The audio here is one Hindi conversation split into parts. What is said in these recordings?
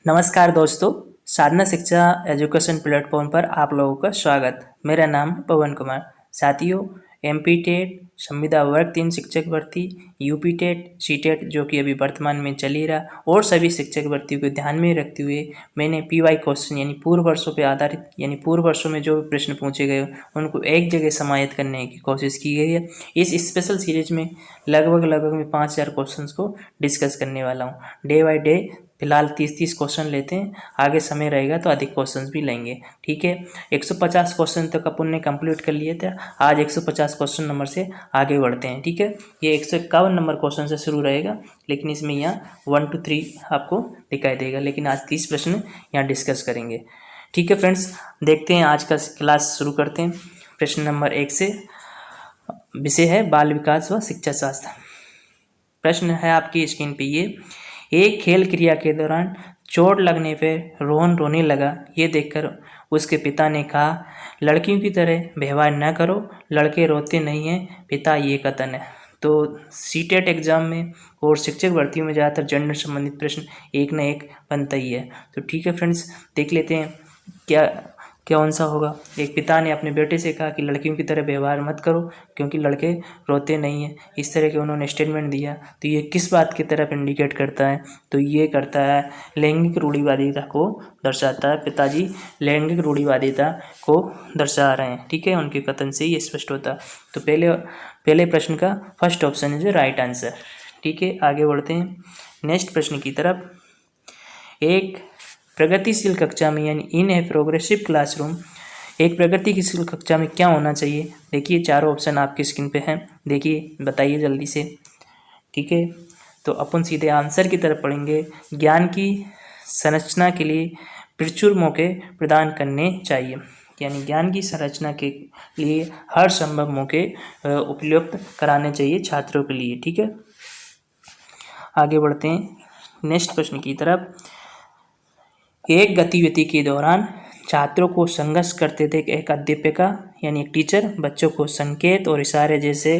नमस्कार दोस्तों, साधना शिक्षा एजुकेशन प्लेटफॉर्म पर आप लोगों का स्वागत। मेरा नाम है पवन कुमार। साथियों, एमपी टेट, संविदा वर्ग 3 शिक्षक भर्ती, यूपी टेट, सी टेट जो कि अभी वर्तमान में चल ही रहा, और सभी शिक्षक भर्ती को ध्यान में रखते हुए मैंने पीवाई क्वेश्चन यानी पूर्व वर्षों पर आधारित यानी पूर्व वर्षों में जो भी प्रश्न पूछे गए उनको एक जगह समाहित करने की कोशिश की गई है। इस स्पेशल सीरीज में लगभग मैं 5000 क्वेश्चन को डिस्कस करने वाला हूँ। डे बाय डे फिलहाल 30 क्वेश्चन लेते हैं, आगे समय रहेगा तो अधिक क्वेश्चंस भी लेंगे। ठीक है, 150 क्वेश्चन तक अपन ने कंप्लीट कर लिए थे। आज 150 क्वेश्चन नंबर से आगे बढ़ते हैं। ठीक है, ये 151 नंबर क्वेश्चन से शुरू रहेगा, लेकिन इसमें यहाँ 1 to 3 आपको दिखाई देगा, लेकिन आज 30 प्रश्न यहाँ डिस्कस करेंगे। ठीक है फ्रेंड्स, देखते हैं आज का क्लास शुरू करते हैं। प्रश्न नंबर 1 से, विषय है बाल विकास व शिक्षा शास्त्र। प्रश्न है आपकी स्क्रीन पे ये, एक खेल क्रिया के दौरान चोट लगने पर रोहन रोने लगा। ये देखकर उसके पिता ने कहा, लड़कियों की तरह व्यवहार न करो, लड़के रोते नहीं हैं पिता, ये कथन है। तो सीटेट एग्जाम में और शिक्षक भर्तियों में ज़्यादातर जेंडर संबंधित प्रश्न एक न एक बनता ही है। तो ठीक है फ्रेंड्स, देख लेते हैं क्या कौन सा होगा। एक पिता ने अपने बेटे से कहा कि लड़कियों की तरह व्यवहार मत करो क्योंकि लड़के रोते नहीं हैं, इस तरह के उन्होंने स्टेटमेंट दिया। तो ये किस बात की तरफ इंडिकेट करता है? तो ये करता है लैंगिक रूढ़िवादिता को दर्शाता है। पिताजी लैंगिक रूढ़िवादिता को दर्शा रहे हैं। ठीक है, उनके कथन से ये स्पष्ट होता है। तो पहले प्रश्न का first option is right answer. ठीक है, आगे बढ़ते हैं नेक्स्ट प्रश्न की तरफ। एक प्रगतिशील कक्षा में यानी इन ए प्रोग्रेसिव क्लासरूम, एक प्रगतिशील कक्षा में क्या होना चाहिए? देखिए चारों ऑप्शन आपकी स्क्रीन पे हैं, देखिए बताइए जल्दी से। ठीक है, तो अपन सीधे आंसर की तरफ पढ़ेंगे। ज्ञान की संरचना के लिए प्रचुर मौके प्रदान करने चाहिए, यानी ज्ञान की संरचना के लिए हर संभव मौके उपलब्ध कराने चाहिए छात्रों के लिए। ठीक है, आगे बढ़ते हैं नेक्स्ट प्रश्न की तरफ। एक गतिविधि के दौरान छात्रों को संघर्ष करते देख एक अध्यापिका यानी एक टीचर बच्चों को संकेत और इशारे जैसे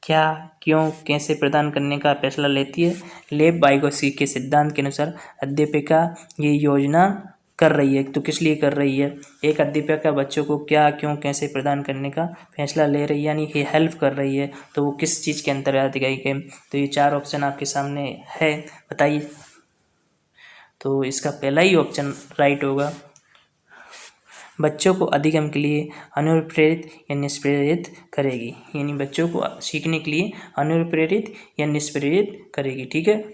क्या, क्यों, कैसे प्रदान करने का फैसला लेती है। लेब वाइगोत्स्की के सिद्धांत के अनुसार अध्यापिका ये योजना कर रही है, तो किस लिए कर रही है? एक अध्यापिका बच्चों को क्या, क्यों, कैसे प्रदान करने का फैसला ले रही है, यानी ये हेल्प कर रही है, तो वो किस चीज़ के अंतर्गत गई गए? तो ये चार ऑप्शन आपके सामने है, बताइए। तो इसका पहला ही ऑप्शन राइट होगा। बच्चों को अधिगम के लिए अनुप्रेरित या निष्प्रेरित करेगी, यानी बच्चों को सीखने के लिए अनुप्रेरित या निष्प्रेरित करेगी। ठीक है,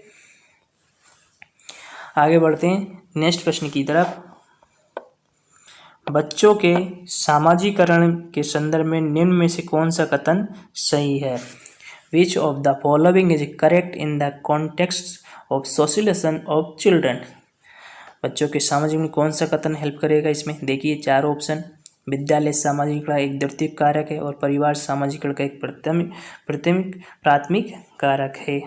आगे बढ़ते हैं नेक्स्ट प्रश्न की तरफ। बच्चों के सामाजिकरण के संदर्भ में निम्न में से कौन सा कथन सही है? Which of the following is correct in the context of socialisation of children? बच्चों के सामाजिक में कौन सा कथन हेल्प करेगा इसमें? देखिए चार ऑप्शन। विद्यालय सामाजिकरण एक द्वितीयक कारक है और परिवार सामाजिकरण का एक प्राथमिक कारक है।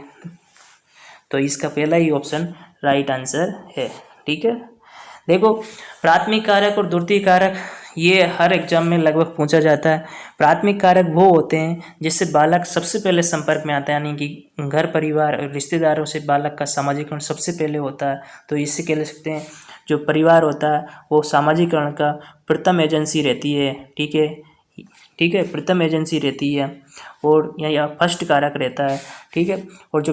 तो इसका पहला ही ऑप्शन राइट आंसर है। ठीक है, देखो प्राथमिक कारक और द्वितीयक कारक ये हर एग्जाम में लगभग पूछा जाता है। प्राथमिक कारक वो होते हैं जिससे बालक सबसे पहले संपर्क में आता है, यानी कि घर परिवार रिश्तेदारों से बालक का सामाजिकरण सबसे पहले होता है। तो इससे कह सकते हैं जो परिवार होता है वो सामाजिकरण का प्रथम एजेंसी रहती है। ठीक है, ठीक है, प्रथम एजेंसी रहती है और या फर्स्ट कारक रहता है। ठीक है, और जो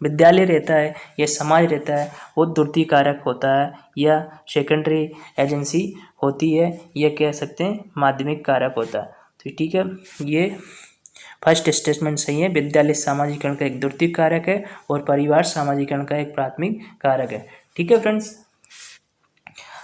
विद्यालय रहता है या समाज रहता है वो द्वितीय कारक होता है या सेकेंडरी एजेंसी होती है, या कह सकते हैं माध्यमिक कारक होता है। तो ठीक है, ये फर्स्ट स्टेटमेंट सही है। विद्यालय सामाजिकरण का एक द्वितीय कारक है और परिवार सामाजिकरण का एक प्राथमिक कारक है। ठीक है फ्रेंड्स,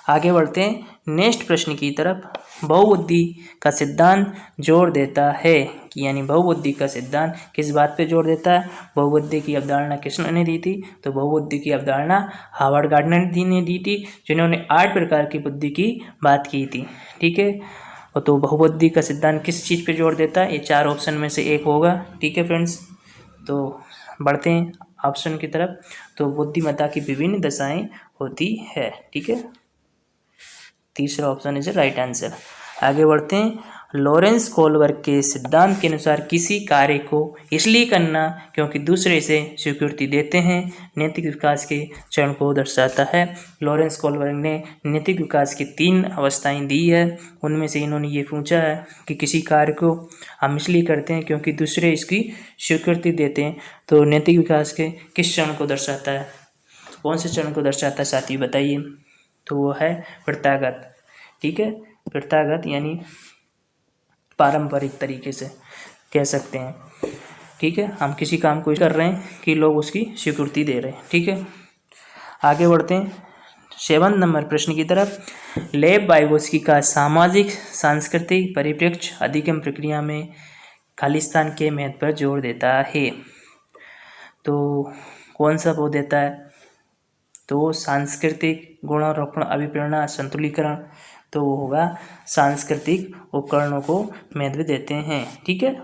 आगे बढ़ते हैं नेक्स्ट प्रश्न की तरफ। बहुबुद्धि का सिद्धांत जोर देता है कि, यानी बहुबुद्धि का सिद्धांत किस बात पे जोर देता है? बहुबुद्धि की अवधारणा किसने दी थी? तो बहुबुद्धि की अवधारणा हार्वर्ड गार्डनर ने दी थी, जिन्होंने 8 प्रकार की बुद्धि की बात की थी। ठीक है, तो बहुबुद्धि का सिद्धांत किस चीज़ पे जोर देता है? ये चार ऑप्शन में से एक होगा। ठीक है फ्रेंड्स, तो बढ़ते हैं ऑप्शन की तरफ। तो बुद्धिमत्ता की विभिन्न दशाएं होती है। ठीक है, तीसरा ऑप्शन इज राइट आंसर। आगे बढ़ते हैं लॉरेंस कोहलबर्ग के सिद्धांत के अनुसार किसी कार्य को इसलिए करना क्योंकि दूसरे इसे स्वीकृति देते हैं नैतिक विकास के चरण को दर्शाता है। लॉरेंस कोहलबर्ग ने नैतिक विकास की 3 अवस्थाएं दी है। उनमें से इन्होंने ये पूछा है कि किसी कार्य को हम इसलिए करते हैं क्योंकि दूसरे इसकी स्वीकृति देते हैं, तो नैतिक विकास के किस चरण को दर्शाता है? कौन से चरण को दर्शाता है साथी बताइए? तो वो है प्रथागत। ठीक है, प्रथागत यानी पारंपरिक तरीके से कह सकते हैं। ठीक है, हम किसी काम को कर रहे हैं कि लोग उसकी स्वीकृति दे रहे हैं। ठीक है, आगे बढ़ते हैं 7 नंबर प्रश्न की तरफ। लेव वाइगोत्स्की का सामाजिक सांस्कृतिक परिप्रेक्ष्य अधिगम प्रक्रिया में खालिस्तान के महत्व पर जोर देता है। तो कौन सा वो देता है? तो सांस्कृतिक गुणारोपण अभिप्रेरणा संतुलीकरण, तो वो होगा सांस्कृतिक उपकरणों को महत्व देते हैं। ठीक है,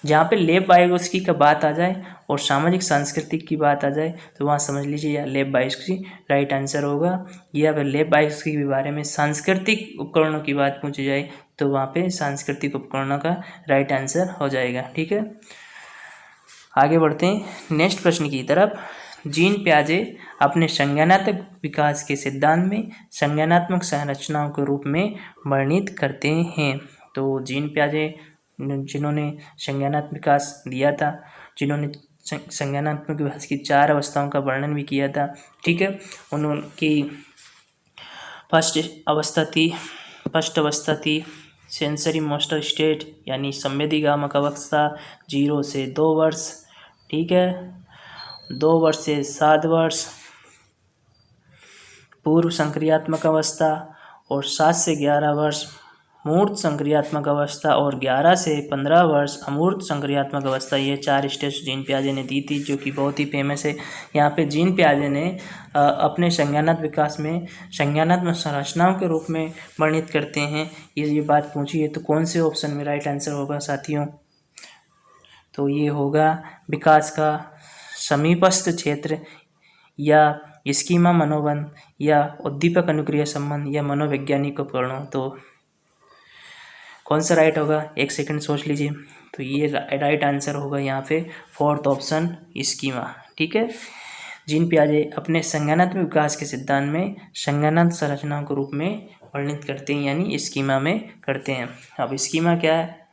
जहाँ पे लेव वाइगोत्स्की का बात आ जाए और सामाजिक सांस्कृतिक की बात आ जाए तो वहाँ समझ लीजिए या लेव वाइगोत्स्की राइट आंसर होगा, या फिर लेव वाइगोत्स्की के बारे में सांस्कृतिक उपकरणों की बात पूछी जाए तो वहाँ पे सांस्कृतिक उपकरणों का राइट आंसर हो जाएगा। ठीक है, आगे बढ़ते हैं नेक्स्ट प्रश्न की तरफ। जीन पियाजे अपने संज्ञानात्मक विकास के सिद्धांत में संज्ञानात्मक संरचनाओं के रूप में वर्णित करते हैं। तो जीन पियाजे जिन्होंने संज्ञानात्मक विकास दिया था, जिन्होंने संज्ञानात्मक विकास की 4 अवस्थाओं का वर्णन भी किया था। ठीक है, उनकी फर्स्ट अवस्था थी सेंसरी मोटर स्टेट यानी संवेदीगामक अवस्था 0 से 2 वर्ष। ठीक है, 2 वर्ष से 7 वर्ष पूर्व संक्रियात्मक अवस्था और 7 से 11 वर्ष मूर्त संक्रियात्मक अवस्था और 11 से 15 वर्ष अमूर्त संक्रियात्मक अवस्था। ये 4 स्टेज जीन पियाजे ने दी थी जो कि बहुत ही फेमस है। यहाँ पे जीन पियाजे ने अपने संज्ञानात्मक विकास में संज्ञानात्मक संरचनाओं के रूप में वर्णित करते हैं। ये बात पूछी है तो कौन से ऑप्शन में राइट आंसर होगा साथियों? तो ये होगा विकास का समीपस्थ क्षेत्र या स्कीमा मनोबंध या उद्दीपक अनुक्रिया संबंध या मनोवैज्ञानिक उपकरणों। तो कौन सा राइट होगा? 1 सेकंड सोच लीजिए। तो ये राइट आंसर होगा यहाँ पे 4th ऑप्शन स्कीमा। ठीक है, जीन पियाजे अपने संज्ञानात्मक विकास के सिद्धांत में संज्ञानात्मक संरचनाओं के रूप में वर्णित करते हैं यानी स्कीमा में करते हैं। अब स्कीमा क्या है?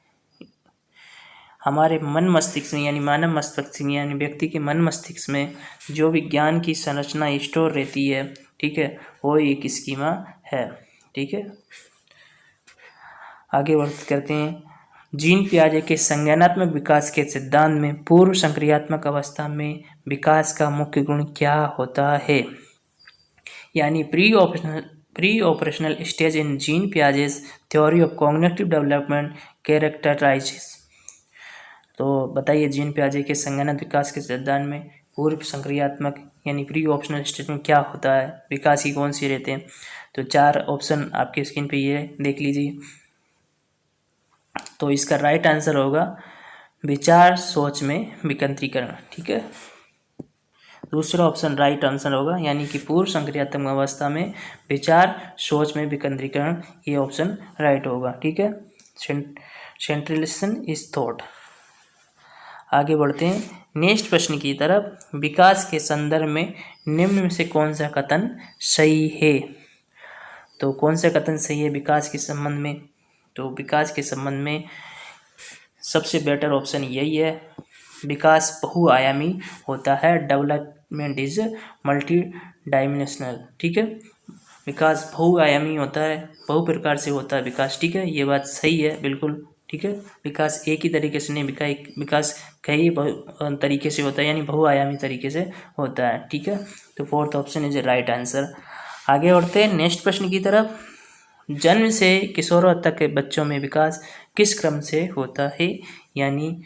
हमारे मन मस्तिष्क में यानी मानव मस्तिष्क में यानी व्यक्ति के मन मस्तिष्क में जो विज्ञान की संरचना स्टोर रहती है, ठीक है, वो एक स्कीमा है। ठीक है, आगे वर्णित करते हैं। जीन पियाजे के संज्ञानात्मक विकास के सिद्धांत में पूर्व संक्रियात्मक अवस्था में विकास का मुख्य गुण क्या होता है? यानी pre operational stage in gene Piaget's theory of cognitive development कैरेक्टराइजेस। तो बताइए जीन पियाजे के संज्ञानात्मक विकास के सिद्धांत में पूर्व संक्रियात्मक यानी प्री ऑपरेशनल स्टेज में क्या होता है, विकास की कौन सी रहते हैं? तो 4 ऑप्शन आपके स्क्रीन पे ये देख लीजिए। तो इसका राइट आंसर होगा विचार सोच में विकेंद्रीकरण। ठीक है, दूसरा ऑप्शन राइट आंसर होगा यानी कि पूर्व संक्रियात्मक अवस्था में विचार सोच में विकेंद्रीकरण, ये ऑप्शन राइट होगा। ठीक है, सेंट्रलाइजेशन इज थॉट। आगे बढ़ते हैं नेक्स्ट प्रश्न की तरफ। विकास के संदर्भ में निम्न में से कौन सा कथन सही है? तो कौन सा कथन सही है विकास के संबंध में? तो विकास के संबंध में सबसे बेटर ऑप्शन यही है, विकास बहुआयामी होता है। Development is multi dimensional. ठीक है, विकास बहुआयामी होता है, बहु प्रकार से होता है विकास। ठीक है, ये बात सही है बिल्कुल। ठीक है, विकास एक ही तरीके से नहीं, विकास कई तरीके से होता है यानी बहुआयामी तरीके से होता है। ठीक है, तो 4th option is right answer. आगे बढ़ते हैं नेक्स्ट प्रश्न की तरफ। जन्म से किशोरवस्था के बच्चों में विकास किस क्रम से होता है? यानी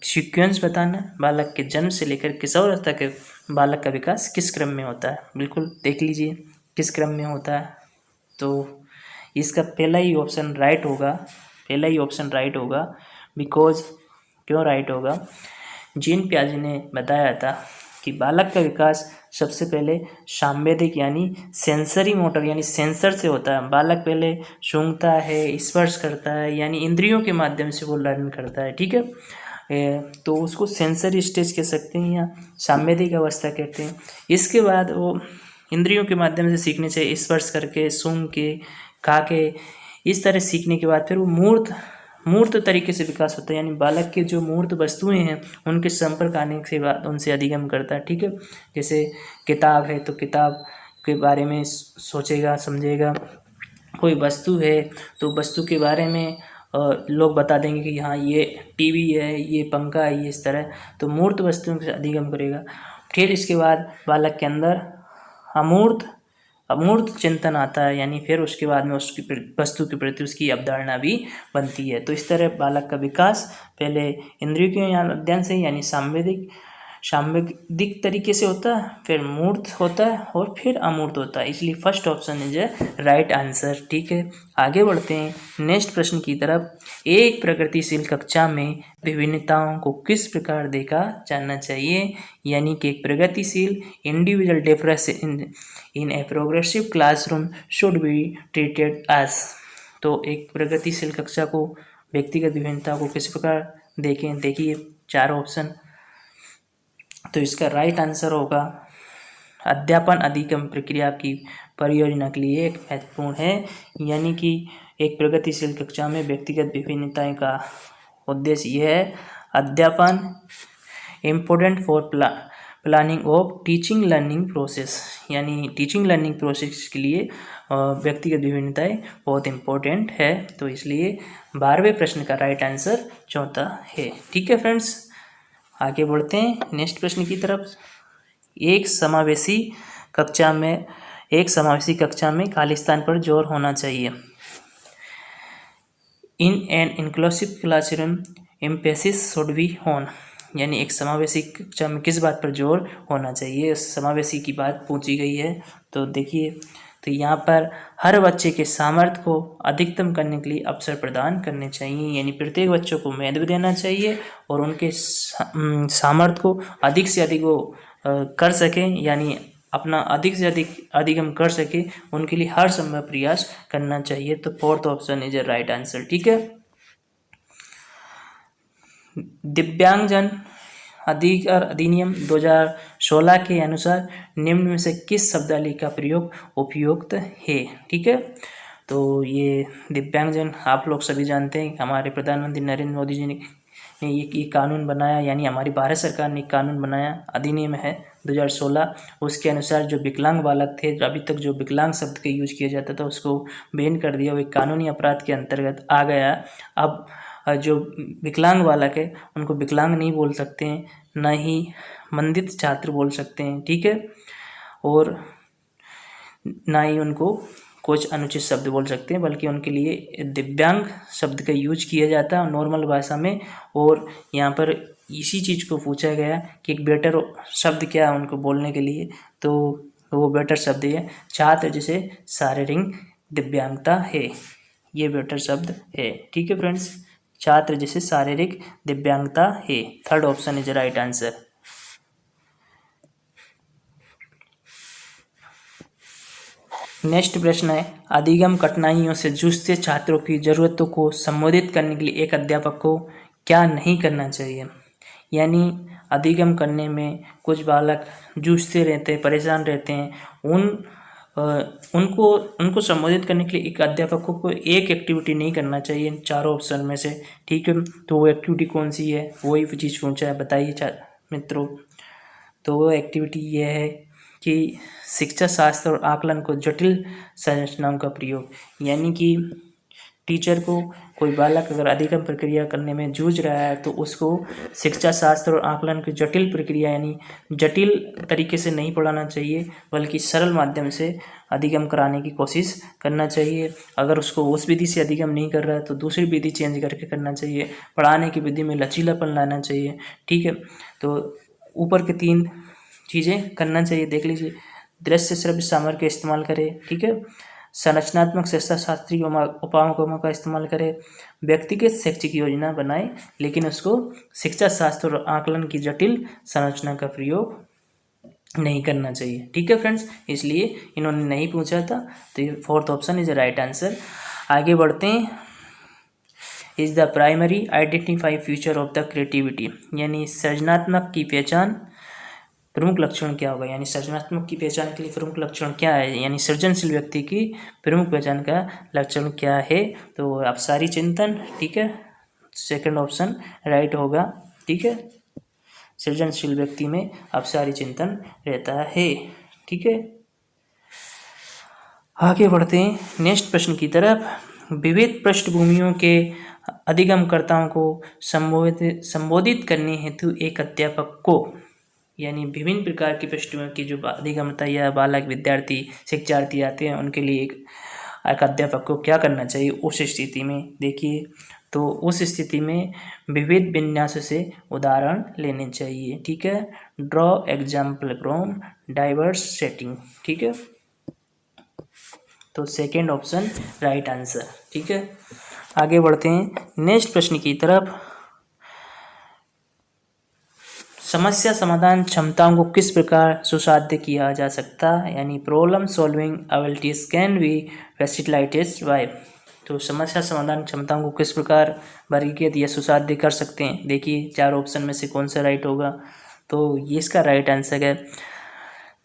सीक्वेंस बताना, बालक के जन्म से लेकर किशोरावस्था के बालक का विकास किस क्रम में होता है। बिल्कुल देख लीजिए किस क्रम में होता है। तो इसका पहला ही ऑप्शन राइट होगा। बिकॉज क्यों राइट होगा? जीन पियाजे ने बताया था कि कि बालक का विकास सबसे पहले सांवेदिक यानी सेंसरी मोटर यानी सेंसर से होता है। बालक पहले सूंघता है, स्पर्श करता है, यानी इंद्रियों के माध्यम से वो लर्न करता है, ठीक है। तो उसको सेंसरी स्टेज कह सकते हैं या सांवेदिक अवस्था कहते हैं। इसके बाद वो इंद्रियों के माध्यम से सीखने से, स्पर्श करके, सूंघ के, खा के, इस तरह सीखने के बाद फिर वो मूर्त तरीके से विकास होता है, यानी बालक के जो मूर्त वस्तुएं हैं उनके संपर्क आने के बाद उनसे अधिगम करता है, ठीक है। जैसे किताब है तो किताब के बारे में सोचेगा, समझेगा। कोई वस्तु है तो वस्तु के बारे में लोग बता देंगे कि हाँ ये टीवी है, ये पंखा है, ये इस तरह, तो मूर्त वस्तुओं से अधिगम करेगा। फिर इसके बाद बालक के अंदर अमूर्त चिंतन आता है, यानी फिर उसके बाद में उसकी वस्तु के प्रति उसकी अवधारणा भी बनती है। तो इस तरह बालक का विकास पहले इंद्रियों के अध्ययन से यानी सांवेदिक तरीके से होता है, फिर मूर्त होता है और फिर अमूर्त होता है। इसलिए first option is a right answer, ठीक है। आगे बढ़ते हैं नेक्स्ट प्रश्न की तरफ। एक प्रगतिशील कक्षा में विभिन्नताओं को किस प्रकार देखा जाना चाहिए, यानी कि एक प्रगतिशील individual difference in a progressive classroom should be treated as. तो एक प्रगतिशील कक्षा को व्यक्तिगत विभिन्नता को किस प्रकार देखें, देखिए 4 ऑप्शन। तो इसका राइट आंसर होगा अध्यापन अधिगम प्रक्रिया की परियोजना के लिए एक महत्वपूर्ण है, यानी कि एक प्रगतिशील कक्षा में व्यक्तिगत विभिन्नताएं का उद्देश्य यह है अध्यापन important for planning of teaching learning process, यानी टीचिंग लर्निंग प्रोसेस के लिए व्यक्तिगत विभिन्नताएं बहुत इम्पोर्टेंट है। तो इसलिए 12वें प्रश्न का राइट आंसर चौथा है, ठीक है फ्रेंड्स। आगे बढ़ते हैं नेक्स्ट प्रश्न की तरफ। एक समावेशी कक्षा में खाली स्थान पर जोर होना चाहिए। In an inclusive classroom emphasis should be on, यानी एक समावेशी कक्षा में किस बात पर जोर होना चाहिए, समावेशी की बात पूछी गई है। तो देखिए, तो यहाँ पर हर बच्चे के सामर्थ्य को अधिकतम करने के लिए अवसर प्रदान करने चाहिए, यानी प्रत्येक बच्चों को महत्व देना चाहिए और उनके सामर्थ्य को अधिक से अधिक वो कर सकें, यानी अपना अधिक से अधिक अधिगम कर सके, उनके लिए हर संभव प्रयास करना चाहिए। तो 4th option is a right answer, ठीक है। दिव्यांगजन अधिनियम 2016 के अनुसार निम्न में से किस शब्दावली का प्रयोग उपयुक्त है, ठीक है। तो ये दिव्यांगजन आप लोग सभी जानते हैं, हमारे प्रधानमंत्री नरेंद्र मोदी जी ने ये कानून बनाया, यानी हमारी भारत सरकार ने कानून बनाया, अधिनियम है 2016। उसके अनुसार जो विकलांग बालक थे, अभी तक जो विकलांग शब्द का यूज किया जाता था उसको बैन कर दिया, वो एक कानूनी अपराध के अंतर्गत आ गया। अब जो विकलांग बालक है उनको विकलांग नहीं बोल सकते हैं, न ही मंदित छात्र बोल सकते हैं, ठीक है, और ना ही उनको कुछ अनुचित शब्द बोल सकते हैं, बल्कि उनके लिए दिव्यांग शब्द का यूज किया जाता है नॉर्मल भाषा में। और यहाँ पर इसी चीज़ को पूछा गया कि एक बेटर शब्द क्या है उनको बोलने के लिए, तो वो बेटर शब्द है छात्र जिसे शारीरिक दिव्यांगता है, ये बेटर शब्द है, ठीक है फ्रेंड्स। छात्र जिसे शारीरिक दिव्यांगता है, 3rd option is right answer. Next प्रश्न है, अधिगम कठिनाइयों से जूझते छात्रों की ज़रूरतों को संबोधित करने के लिए एक अध्यापक को क्या नहीं करना चाहिए, यानी अधिगम करने में कुछ बालक जूझते रहते हैं, परेशान रहते हैं, उनको संबोधित करने के लिए एक अध्यापक को एक एक्टिविटी नहीं करना चाहिए 4 ऑप्शन में से, ठीक है। तो वो एक्टिविटी कौन सी है, वही चीज़ पूछा है, बताइए मित्रों। तो वो एक्टिविटी ये है कि शिक्षा शास्त्र और आकलन को जटिल संरचनाओं का प्रयोग, यानी कि टीचर को कोई बालक अगर अधिगम प्रक्रिया करने में जूझ रहा है तो उसको शिक्षा शास्त्र और आकलन की जटिल प्रक्रिया यानी जटिल तरीके से नहीं पढ़ाना चाहिए, बल्कि सरल माध्यम से अधिगम कराने की कोशिश करना चाहिए। अगर उसको उस विधि से अधिगम नहीं कर रहा है तो दूसरी विधि चेंज करके करना चाहिए। पढ़ाने की विधि में लचीलापन लाना चाहिए, ठीक है। तो ऊपर के 3 चीज़ें करना चाहिए, देख लीजिए। दृश्य श्रव्य सामग्री का इस्तेमाल करें, ठीक है। संरचनात्मक शिक्षा शास्त्रीय उपागमों का इस्तेमाल करें। व्यक्तिगत शैक्षिक योजना बनाएं, लेकिन उसको शिक्षा शास्त्र और आकलन की जटिल संरचना का प्रयोग नहीं करना चाहिए। ठीक है फ्रेंड्स, इसलिए इन्होंने नहीं पूछा था, तो ये fourth option is right answer. आगे बढ़ते हैं। Is the primary identify feature of the creativity, यानी सृजनात्मक की पहचान प्रमुख लक्षण क्या होगा, यानी सृजनात्मक की पहचान के लिए प्रमुख लक्षण क्या है, यानी सृजनशील व्यक्ति की प्रमुख पहचान का लक्षण क्या है, तो अपसारी चिंतन। ठीक है, सेकंड ऑप्शन राइट होगा। ठीक है, सृजनशील व्यक्ति में अपसारी चिंतन रहता है। ठीक है, आगे बढ़ते हैं नेक्स्ट प्रश्न की तरफ। विविध पृष्ठभूमियों के अधिगमकर्ताओं को संबोधित करने हेतु एक अध्यापक को, यानी विभिन्न प्रकार की पृष्ठभूमि की जो अधिगमता या बालक, विद्यार्थी, शिक्षार्थी आते हैं, उनके लिए एक अध्यापक को क्या करना चाहिए उस स्थिति में। देखिए, तो उस स्थिति में विविध विन्यास से उदाहरण लेने चाहिए। ठीक है, draw example from diverse setting. ठीक है, तो सेकेंड ऑप्शन राइट आंसर। ठीक है, आगे बढ़ते हैं नेक्स्ट प्रश्न की तरफ। समस्या समाधान क्षमताओं को किस प्रकार सुसाध्य किया जा सकता है, यानी problem solving abilities can be facilitated bye. तो समस्या समाधान क्षमताओं को किस प्रकार वर्गीकृत या सुसाध्य कर सकते हैं। देखिए, चार ऑप्शन में से कौन सा राइट होगा, तो ये इसका राइट आंसर है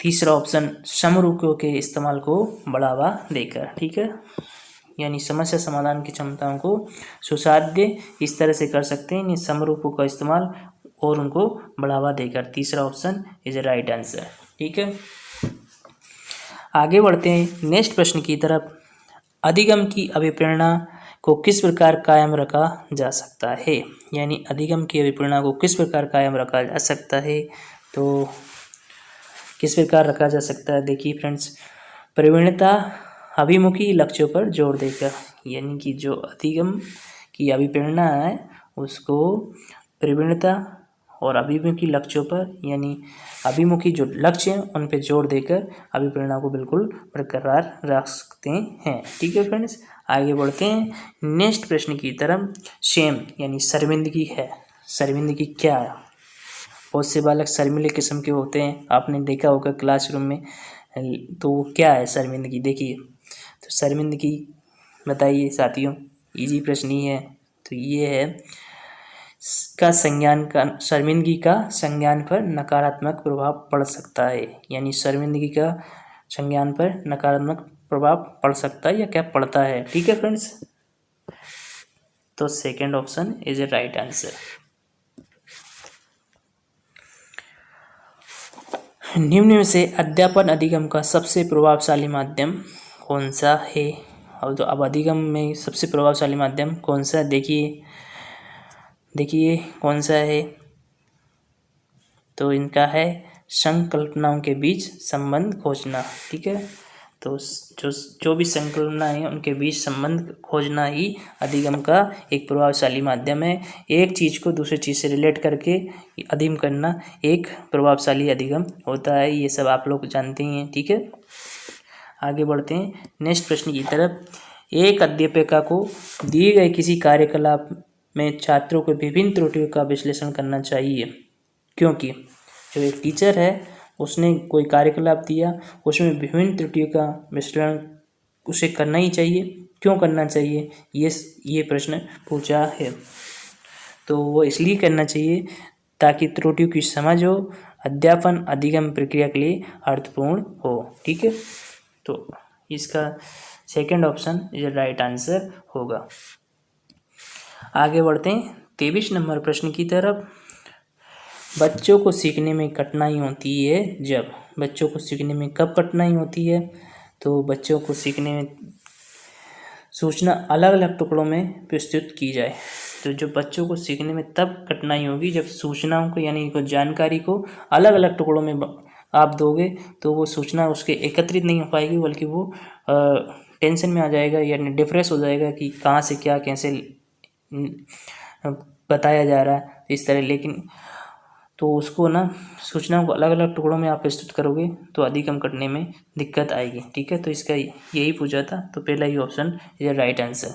तीसरा ऑप्शन, समरूपों के इस्तेमाल को बढ़ावा देकर। ठीक है, यानी समस्या समाधान की क्षमताओं को सुसाध्य इस तरह से कर सकते हैं, समरूपों का इस्तेमाल और उनको बढ़ावा देकर। तीसरा ऑप्शन इज राइट आंसर। ठीक है, आगे बढ़ते हैं नेक्स्ट प्रश्न की तरफ। अधिगम की अभिप्रेरणा को किस प्रकार कायम रखा जा सकता है, यानी अधिगम की अभिप्रेरणा को किस प्रकार कायम रखा जा सकता है, तो किस प्रकार रखा जा सकता है। देखिए फ्रेंड्स, प्रवीणता अभिमुखी लक्ष्यों पर जोर देकर, यानी कि जो अधिगम की अभिप्रेरणा है उसको प्रवीणता और अभिमुखी लक्ष्यों पर, यानी अभिमुखी जो लक्ष्य हैं उन पर जोर देकर अभिप्रेरणा को बिल्कुल बरकरार रख सकते हैं। ठीक है फ्रेंड्स, आगे बढ़ते हैं नेक्स्ट प्रश्न की तरफ। शेम यानी शर्मिंदगी है। शर्मिंदगी क्या है, बहुत से बालक शर्मीले किस्म के होते हैं, आपने देखा होगा क्लासरूम में, तो क्या है शर्मिंदगी। देखिए, तो शर्मिंदगी बताइए साथियों, इजी प्रश्न ही है। तो ये है का संज्ञान का, शर्मिंदगी का संज्ञान पर नकारात्मक प्रभाव पड़ सकता है, यानी शर्मिंदगी का संज्ञान पर नकारात्मक प्रभाव पड़ सकता है या क्या पड़ता है। ठीक है फ्रेंड्स, तो second option is a right answer. निम्न में से अध्यापन अधिगम का सबसे प्रभावशाली माध्यम कौन सा है, और तो अब अधिगम में सबसे प्रभावशाली माध्यम कौन सा है। देखिए कौन सा है, तो इनका है संकल्पनाओं के बीच संबंध खोजना। ठीक है, तो जो भी संकल्पना है उनके बीच संबंध खोजना ही अधिगम का एक प्रभावशाली माध्यम है। एक चीज़ को दूसरी चीज़ से रिलेट करके अधिगम करना एक प्रभावशाली अधिगम होता है, ये सब आप लोग जानते ही हैं। ठीक है, आगे बढ़ते हैं नेक्स्ट प्रश्न की तरफ। एक अध्यापिका को दिए गए किसी कार्यकलाप में छात्रों को विभिन्न त्रुटियों का विश्लेषण करना चाहिए, क्योंकि जो एक टीचर है उसने कोई कार्यकलाप दिया, उसमें विभिन्न त्रुटियों का विश्लेषण उसे करना ही चाहिए। क्यों करना चाहिए, ये प्रश्न पूछा है। तो वो इसलिए करना चाहिए ताकि त्रुटियों की समझ हो, अध्यापन अधिगम प्रक्रिया के लिए अर्थपूर्ण हो। ठीक है, तो इसका सेकंड ऑप्शन ये राइट आंसर होगा। आगे बढ़ते हैं 23 नंबर प्रश्न की तरफ। बच्चों को सीखने में कठिनाई होती है जब, बच्चों को सीखने में कब कठिनाई होती है, तो बच्चों को सीखने में सूचना अलग अलग टुकड़ों में प्रस्तुत की जाए। तो जो बच्चों को सीखने में तब कठिनाई होगी जब सूचनाओं को, यानी को जानकारी को अलग अलग टुकड़ों में आप दोगे, तो वो सूचना उसके एकत्रित नहीं हो पाएगी, बल्कि वो टेंशन में आ जाएगा, यानी डिप्रेस हो जाएगा कि कहाँ से क्या कैसे बताया जा रहा है इस तरह। लेकिन तो उसको ना सूचनाओं को अलग अलग टुकड़ों में आप प्रस्तुत करोगे तो अधिगम करने में दिक्कत आएगी। ठीक है, तो इसका यही पूछा था, तो पहला ही ऑप्शन इज राइट आंसर।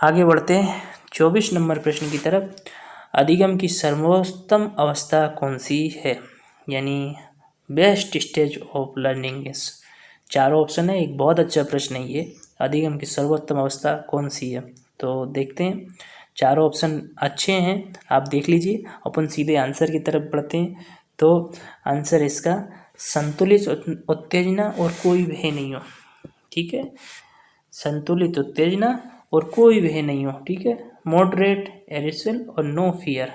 आगे बढ़ते हैं 24 नंबर प्रश्न की तरफ। अधिगम की सर्वोत्तम अवस्था कौन सी है। यानी best stage of learning is. चारों ऑप्शन है, एक बहुत अच्छा प्रश्न है ये। अधिगम की सर्वोत्तम अवस्था कौन सी है? तो देखते हैं, चारों ऑप्शन अच्छे हैं, आप देख लीजिए। अपन सीधे आंसर की तरफ बढ़ते हैं। तो आंसर इसका संतुलित उत्तेजना और कोई भय नहीं हो। ठीक है, संतुलित उत्तेजना और कोई भय नहीं हो। ठीक है, मॉडरेट एरिसल और नो फियर,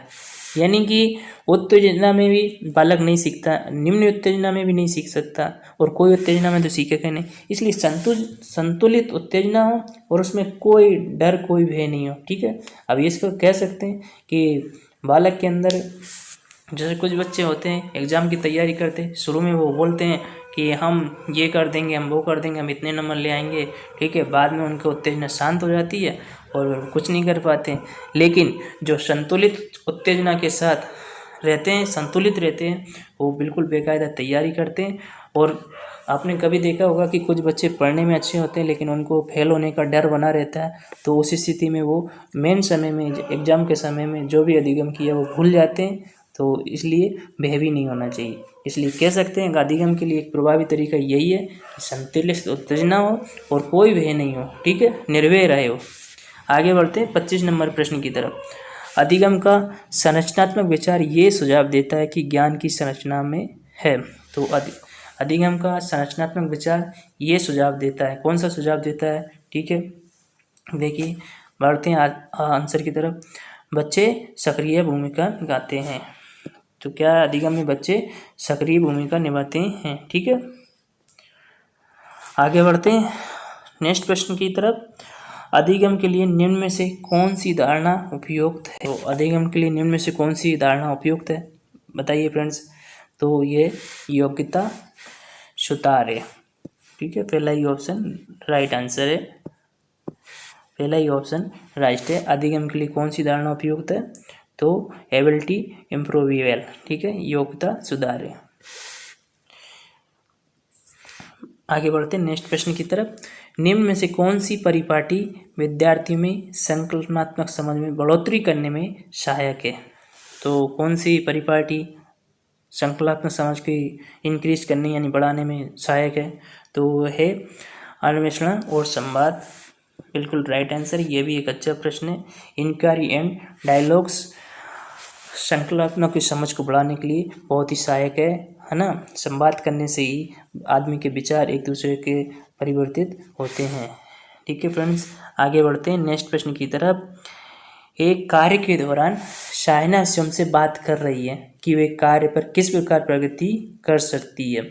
यानी कि उत्तेजना में भी बालक नहीं सीखता, निम्न उत्तेजना में भी नहीं सीख सकता, और कोई उत्तेजना में तो सीखेगा नहीं। इसलिए संतुलित उत्तेजना हो और उसमें कोई डर कोई भय नहीं हो। ठीक है, अब इसको कह सकते हैं कि बालक के अंदर, जैसे कुछ बच्चे होते हैं एग्ज़ाम की तैयारी करते हैं, शुरू में वो बोलते हैं कि हम ये कर देंगे, हम वो कर देंगे, हम इतने नंबर ले आएंगे। ठीक है, बाद में उनकी उत्तेजना शांत हो जाती है और कुछ नहीं कर पाते। लेकिन जो संतुलित उत्तेजना के साथ रहते हैं, संतुलित रहते हैं, वो बिल्कुल बेकायदा तैयारी करते हैं। और आपने कभी देखा होगा कि कुछ बच्चे पढ़ने में अच्छे होते हैं लेकिन उनको फेल होने का डर बना रहता है, तो उस स्थिति में वो मेन समय में, एग्ज़ाम के समय में जो भी अधिगम किया वो भूल जाते हैं। तो इसलिए भय भी नहीं होना चाहिए। इसलिए कह सकते हैं अधिगम के लिए एक प्रभावी तरीका यही है कि संतुलित उत्तेजना हो और कोई भय नहीं हो। ठीक है, निर्भय रहे हो। आगे बढ़ते हैं 25 नंबर प्रश्न की तरफ। अधिगम का संरचनात्मक विचार ये सुझाव देता है कि ज्ञान की संरचना में है। तो अधिगम का संरचनात्मक विचार ये सुझाव देता है, कौन सा सुझाव देता है? ठीक है, देखिए बढ़ते हैं आंसर की तरफ। बच्चे सक्रिय भूमिका निभाते हैं। तो क्या अधिगम में बच्चे सक्रिय भूमिका निभाते हैं? ठीक है, आगे बढ़ते हैं नेक्स्ट प्रश्न की तरफ। अधिगम के लिए निम्न में से कौन सी धारणा उपयुक्त है? तो अधिगम के लिए निम्न में से कौन सी धारणा उपयुक्त है, बताइए फ्रेंड्स। तो ये योग्यता सुधार है। ठीक है, पहला ही ऑप्शन राइट आंसर है, पहला ही ऑप्शन राइट है। अधिगम के लिए कौन सी धारणा उपयुक्त है? तो एबिलिटी इम्प्रूवेबल। ठीक है, योग्यता सुधार है। आगे बढ़ते हैं नेक्स्ट प्रश्न की तरफ। निम्न में से कौन सी परिपाटी विद्यार्थी में संकल्पनात्मक समझ में बढ़ोतरी करने में सहायक है? तो कौन सी परिपाटी संकल्पनात्मक समझ की इंक्रीज करने यानी बढ़ाने में सहायक है? तो वो है अन्वेषण और संवाद। बिल्कुल राइट आंसर, ये भी एक अच्छा प्रश्न है। इंक्वायरी एंड डायलॉग्स संकल्पनात्मक की समझ को बढ़ाने के लिए बहुत ही सहायक है ना। संवाद करने से ही आदमी के विचार एक दूसरे के परिवर्तित होते हैं। ठीक है फ्रेंड्स, आगे बढ़ते हैं नेक्स्ट प्रश्न की तरफ। एक कार्य के दौरान शायना स्वयं से बात कर रही है कि वे कार्य पर किस प्रकार प्रगति कर सकती है।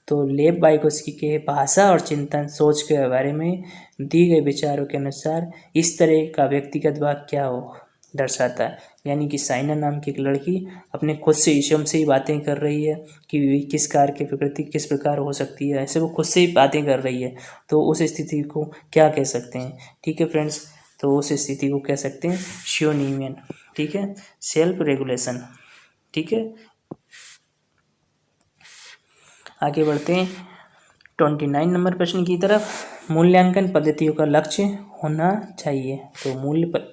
तो लेब वाइगोत्स्की के भाषा और चिंतन सोच के बारे में दी गए विचारों के अनुसार इस तरह का व्यक्तिगत वाक्य क्या हो दर्शाता है? यानी कि साइना नाम की एक लड़की अपने खुद से स्वयं से ही बातें कर रही है कि किस कार्य की प्रकृति किस प्रकार हो सकती है, ऐसे वो खुद से ही बातें कर रही है। तो उस स्थिति को क्या कह सकते हैं? ठीक है फ्रेंड्स, तो उस स्थिति को कह सकते हैं श्योनिमियन। ठीक है, सेल्फ रेगुलेशन। ठीक है, आगे बढ़ते हैं 29 नंबर प्रश्न की तरफ। मूल्यांकन पद्धतियों का लक्ष्य होना चाहिए। तो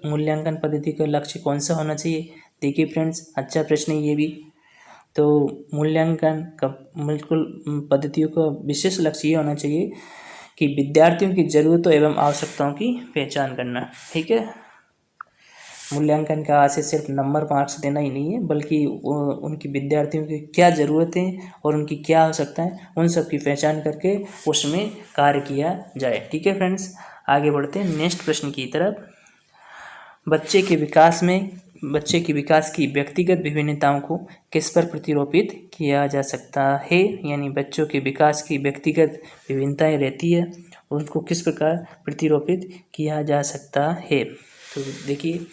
मूल्यांकन पद्धति का लक्ष्य कौन सा होना चाहिए? देखिए फ्रेंड्स, अच्छा प्रश्न है ये भी। तो मूल्यांकन का बिल्कुल पद्धतियों का विशेष लक्ष्य ये होना चाहिए कि विद्यार्थियों की ज़रूरतों एवं आवश्यकताओं की पहचान करना। ठीक है, मूल्यांकन का आशय सिर्फ नंबर मार्क्स देना ही नहीं है, बल्कि उनकी विद्यार्थियों की क्या ज़रूरतें और उनकी क्या आवश्यकता है उन सब की पहचान करके उसमें कार्य किया जाए। ठीक है फ्रेंड्स, आगे बढ़ते हैं नेक्स्ट प्रश्न की तरफ। बच्चे के विकास की व्यक्तिगत विभिन्नताओं को किस पर प्रतिरूपित किया जा सकता है? यानी बच्चों के विकास की व्यक्तिगत विभिन्नताएं रहती है, उनको किस प्रकार प्रतिरूपित किया जा सकता है? तो देखिए,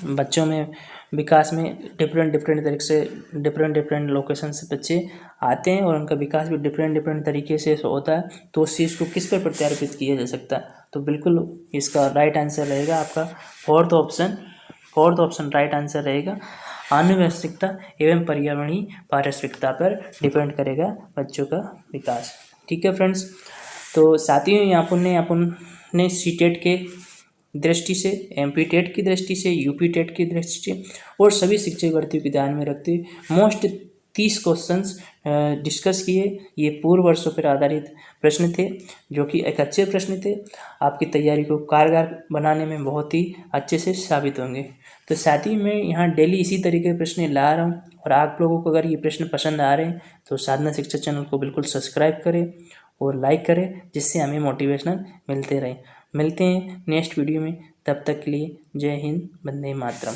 बच्चों में विकास में डिफरेंट तरीके से डिफरेंट लोकेशन से बच्चे आते हैं और उनका विकास भी डिफरेंट तरीके से होता है। तो उस चीज़ को किस पर प्रत्यारोपित किया जा सकता है? तो बिल्कुल इसका राइट आंसर रहेगा आपका फोर्थ ऑप्शन राइट आंसर रहेगा। आनुवंशिकता एवं पर्यावरणीय पारस्परिकता पर डिपेंड करेगा बच्चों का विकास। ठीक है फ्रेंड्स, तो साथियों अपन ने सीटेट के दृष्टि से, एमपी टेट की दृष्टि से, यूपी टेट की दृष्टि से और सभी शिक्षक भर्तियों को ध्यान में रखते हुए मोस्ट 30 क्वेश्चंस डिस्कस किए। ये पूर्व वर्षों पर आधारित प्रश्न थे, जो कि एक अच्छे प्रश्न थे, आपकी तैयारी को कारगर बनाने में बहुत ही अच्छे से साबित होंगे। तो साथ ही मैं यहाँ डेली इसी तरीके के प्रश्न ला रहा हूँ, और आप लोगों को अगर ये प्रश्न पसंद आ रहे हैं तो साधना शिक्षा चैनल को बिल्कुल सब्सक्राइब करें और लाइक करें, जिससे हमें मोटिवेशनल मिलते रहे। मिलते हैं नेक्स्ट वीडियो में, तब तक के लिए जय हिंद, वंदे मातरम।